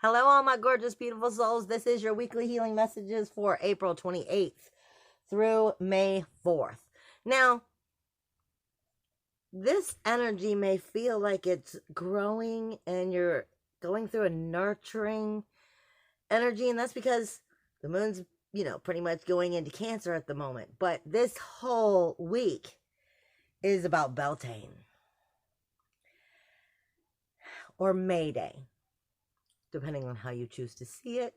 Hello, all my gorgeous, beautiful souls. This is your weekly healing messages for April 28th through May 4th. Now, this energy may feel like it's growing and you're going through a nurturing energy, and that's because the moon's, pretty much going into Cancer at the moment. But this whole week is about Beltane or May Day, depending on how you choose to see it.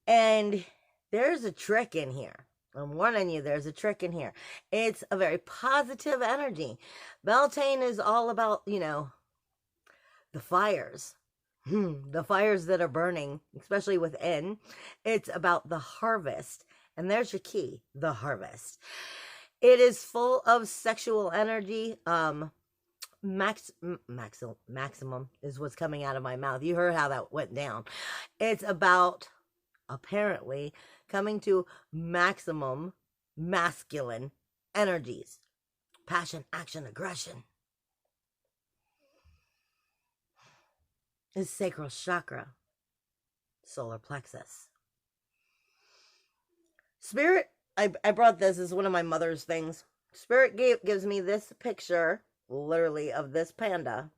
And there's a trick in here. I'm warning you, there's a trick in here. It's a very positive energy. Beltane is all about, the fires. The fires that are burning, especially within. It's about the harvest. And there's your key, the harvest. It is full of sexual energy. Maximum is what's coming out of my mouth. You heard how that went down. It's about, apparently, coming to maximum masculine energies. Passion, action, aggression. Is sacral chakra, solar plexus. Spirit, I brought this as one of my mother's things. Spirit gives me this picture, literally, of this panda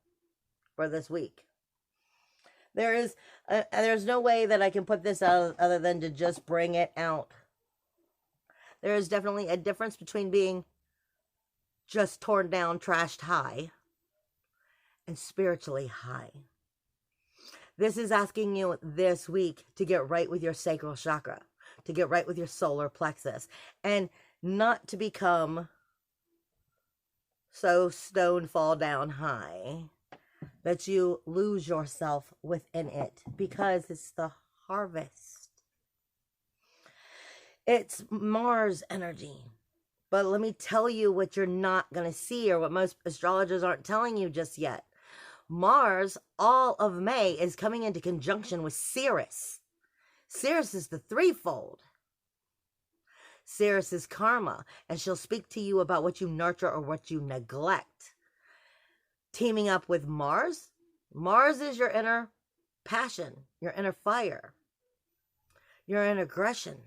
for this week. There's no way that I can put this out other than to just bring it out. There is definitely a difference between being just torn down, trashed high, and spiritually high. This is asking you this week to get right with your sacral chakra, to get right with your solar plexus, and not to become so stone fall down high that you lose yourself within it, because it's the harvest. It's Mars energy. But let me tell you what you're not going to see, or what most astrologers aren't telling you just yet. Mars, all of May, is coming into conjunction with Ceres. Ceres is the threefold. Ceres is karma, and she'll speak to you about what you nurture or what you neglect. Teaming up with Mars, Mars is your inner passion, your inner fire, your inner aggression.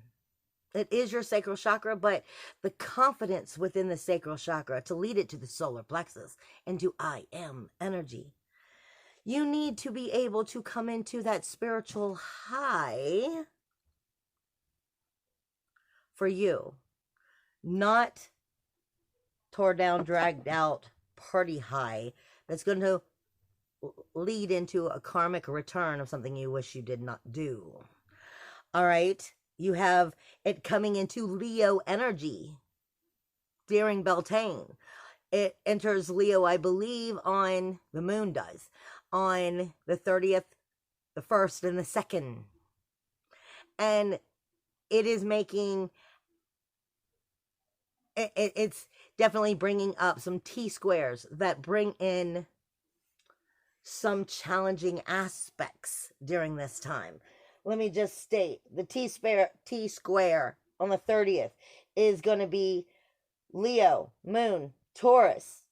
It is your sacral chakra, but the confidence within the sacral chakra to lead it to the solar plexus, into I am energy. You need to be able to come into that spiritual high for you, not tore down, dragged out party high that's going to lead into a karmic return of something you wish you did not do. All right. You have it coming into Leo energy during Beltane. It enters Leo, I believe, on the moon does, on the 30th, the 1st, and the 2nd. And it is making, it's definitely bringing up some T-squares that bring in some challenging aspects during this time. Let me just state, the T-square on the 30th is going to be Leo, Moon, Taurus,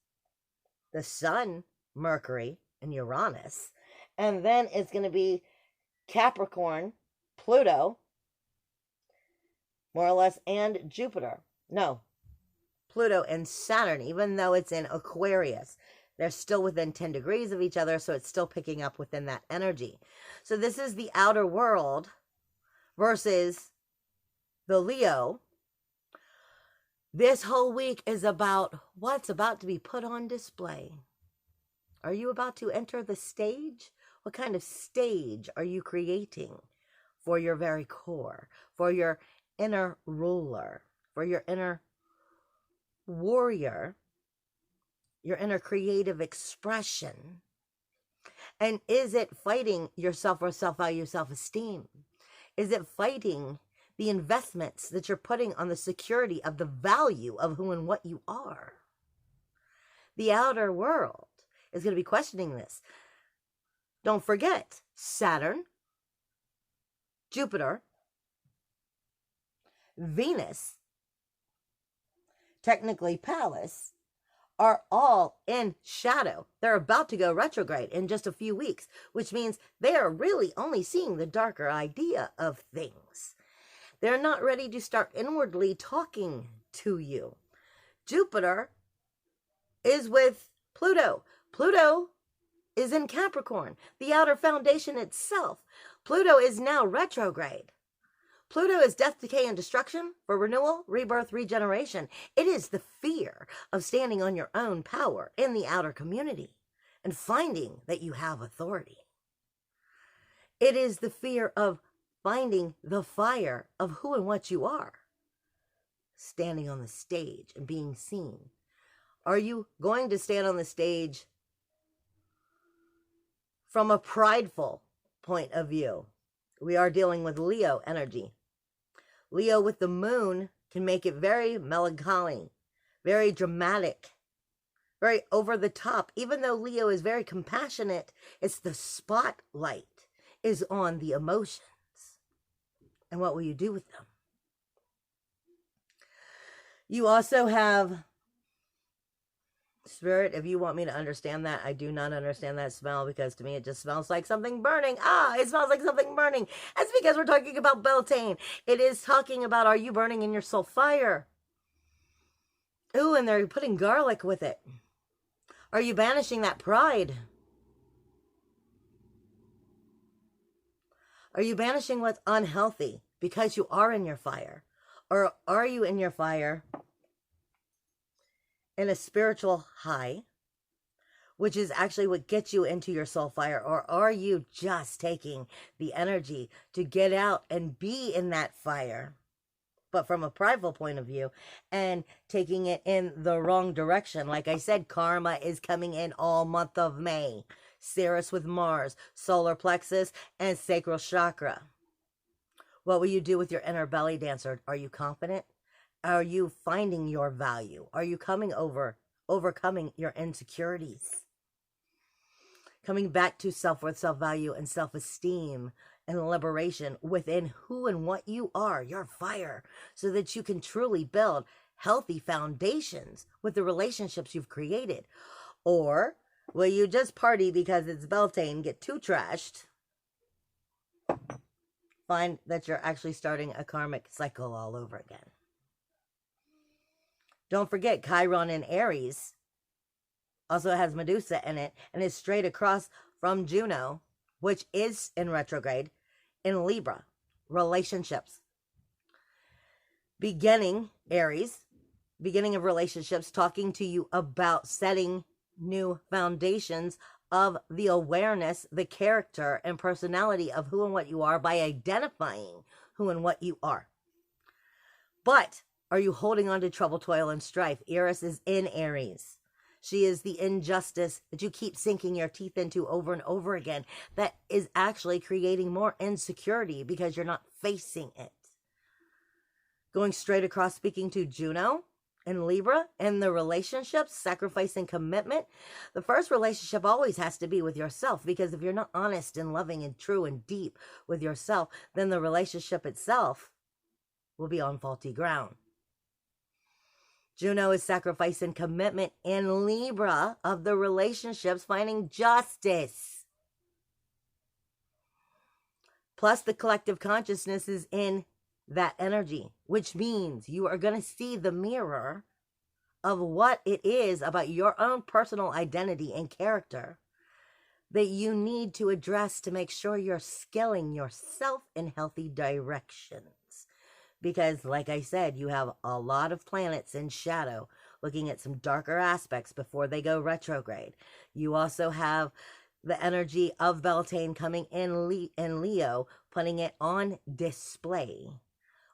the Sun, Mercury, and Uranus. And then it's going to be Capricorn, Pluto, more or less, and Jupiter. No, Pluto and Saturn, even though it's in Aquarius. They're still within 10 degrees of each other, so it's still picking up within that energy. So this is the outer world versus the Leo. This whole week is about what's about to be put on display. Are you about to enter the stage? What kind of stage are you creating for your very core, for your inner ruler, for your inner warrior, your inner creative expression? And is it fighting your self-worth, self-value, self-esteem? Is it fighting the investments that you're putting on the security of the value of who and what you are? The outer world is going to be questioning this. Don't forget, Saturn, Jupiter, Venus, technically Pallas, are all in shadow. They're about to go retrograde in just a few weeks, which means they are really only seeing the darker idea of things. They're not ready to start inwardly talking to you. Jupiter is with Pluto. Pluto is in Capricorn, the outer foundation itself. Pluto is now retrograde. Pluto is death, decay, and destruction for renewal, rebirth, regeneration. It is the fear of standing on your own power in the outer community and finding that you have authority. It is the fear of finding the fire of who and what you are, standing on the stage and being seen. Are you going to stand on the stage from a prideful point of view? We are dealing with Leo energy. Leo with the moon can make it very melancholy, very dramatic, very over the top. Even though Leo is very compassionate, it's the spotlight is on the emotions. And what will you do with them? You also have Spirit, if you want me to understand that, I do not understand that smell, because to me it just smells like something burning. It smells like something burning. That's because we're talking about Beltane. It is talking about, are you burning in your soul fire? Ooh, and they're putting garlic with it. Are you banishing that pride? Are you banishing what's unhealthy because you are in your fire? Or are you in your fire in a spiritual high, which is actually what gets you into your soul fire? Or are you just taking the energy to get out and be in that fire, but from a prideful point of view, and taking it in the wrong direction? Like I said, karma is coming in all month of May. Ceres with Mars, solar plexus, and sacral chakra. What will you do with your inner belly dancer? Are you confident? Are you finding your value? Are you overcoming your insecurities? Coming back to self-worth, self-value, and self-esteem and liberation within who and what you are, your fire, so that you can truly build healthy foundations with the relationships you've created. Or will you just party because it's Beltane, get too trashed, find that you're actually starting a karmic cycle all over again? Don't forget, Chiron in Aries also has Medusa in it and is straight across from Juno, which is in retrograde, in Libra. Relationships. Beginning, Aries, beginning of relationships, talking to you about setting new foundations of the awareness, the character, and personality of who and what you are by identifying who and what you are. But are you holding on to trouble, toil, and strife? Eris is in Aries. She is the injustice that you keep sinking your teeth into over and over again. That is actually creating more insecurity because you're not facing it. Going straight across, speaking to Juno in Libra, and the relationships, sacrifice and commitment. The first relationship always has to be with yourself, because if you're not honest and loving and true and deep with yourself, then the relationship itself will be on faulty ground. Juno is sacrifice and commitment in Libra of the relationships, finding justice. Plus the collective consciousness is in that energy, which means you are going to see the mirror of what it is about your own personal identity and character that you need to address to make sure you're scaling yourself in healthy directions. Because, like I said, you have a lot of planets in shadow looking at some darker aspects before they go retrograde. You also have the energy of Beltane coming in Leo, putting it on display.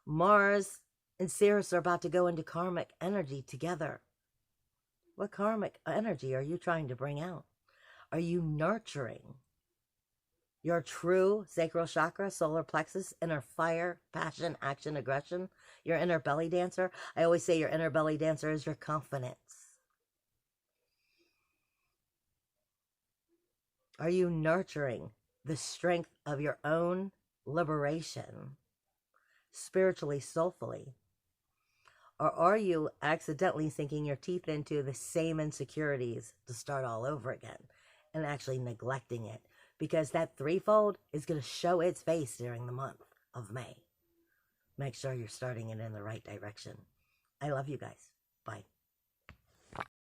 Mars and Ceres are about to go into karmic energy together. What karmic energy are you trying to bring out? Are you nurturing your true sacral chakra, solar plexus, inner fire, passion, action, aggression, your inner belly dancer? I always say your inner belly dancer is your confidence. Are you nurturing the strength of your own liberation, spiritually, soulfully? Or are you accidentally sinking your teeth into the same insecurities to start all over again and actually neglecting it? Because that threefold is going to show its face during the month of May. Make sure you're starting it in the right direction. I love you guys. Bye.